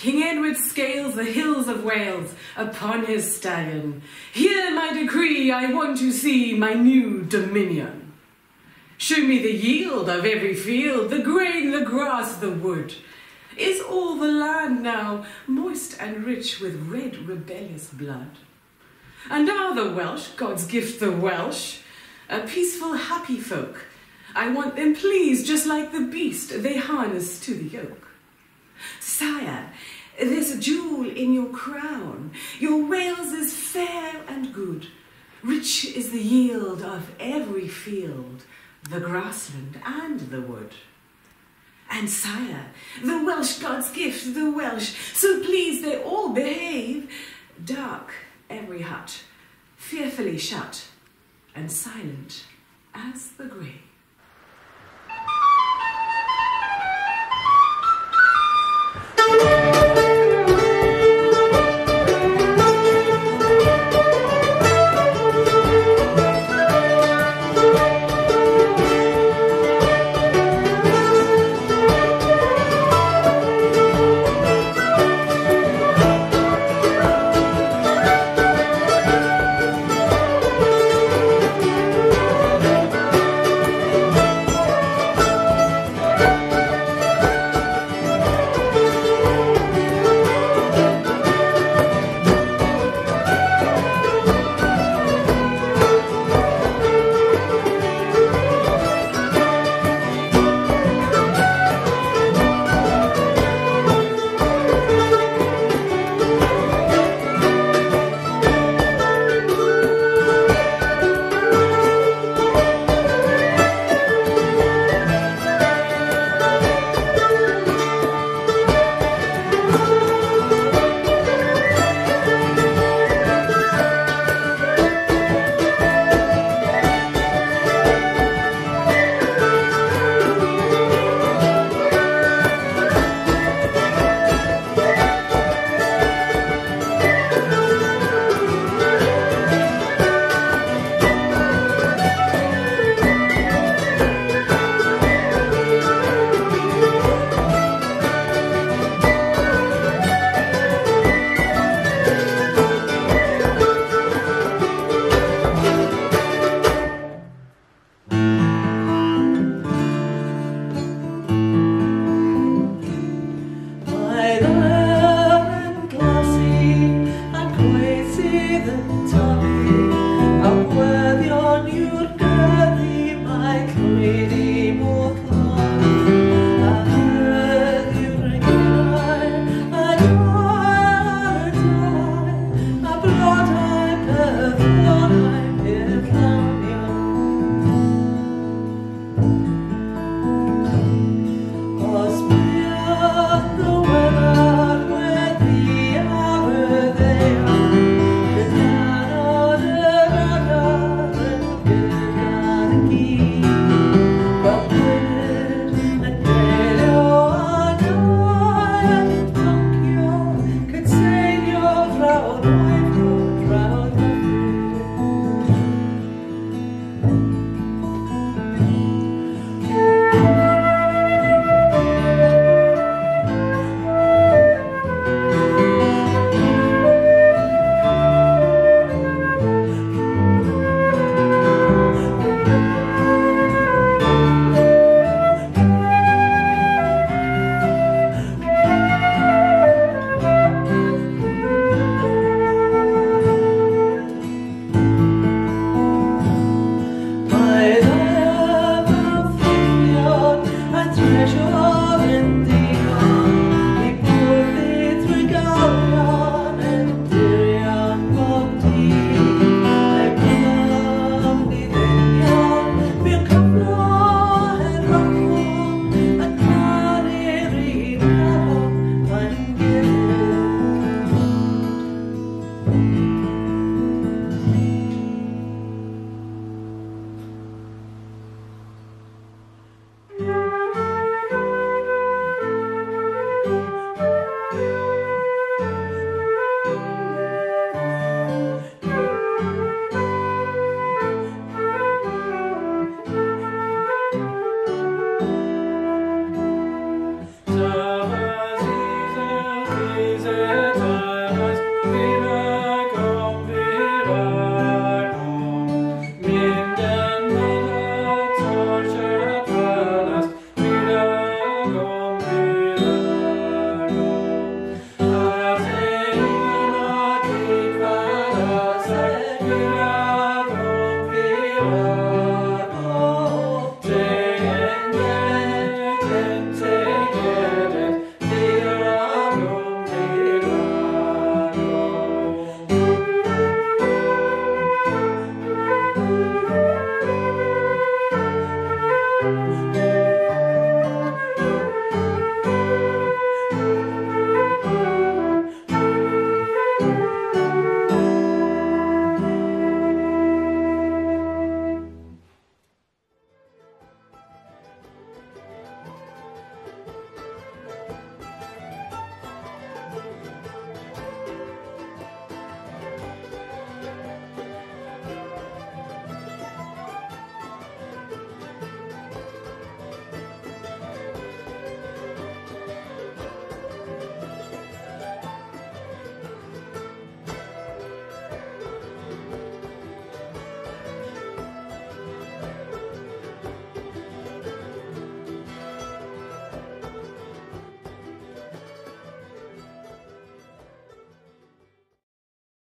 King Edward scales the hills of Wales upon his stallion. Hear my decree, I want to see my new dominion. Show me the yield of every field, the grain, the grass, the wood. Is all the land now moist and rich with red rebellious blood? And are the Welsh, God's gift the Welsh, a peaceful happy folk? I want them pleased just like the beast they harness to the yoke. Sire, there's a jewel in your crown. Your Wales is fair and good. Rich is the yield of every field, the grassland and the wood. And sire, the Welsh God's gift, the Welsh, so pleased they all behave. Dark every hut, fearfully shut, and silent as the grave.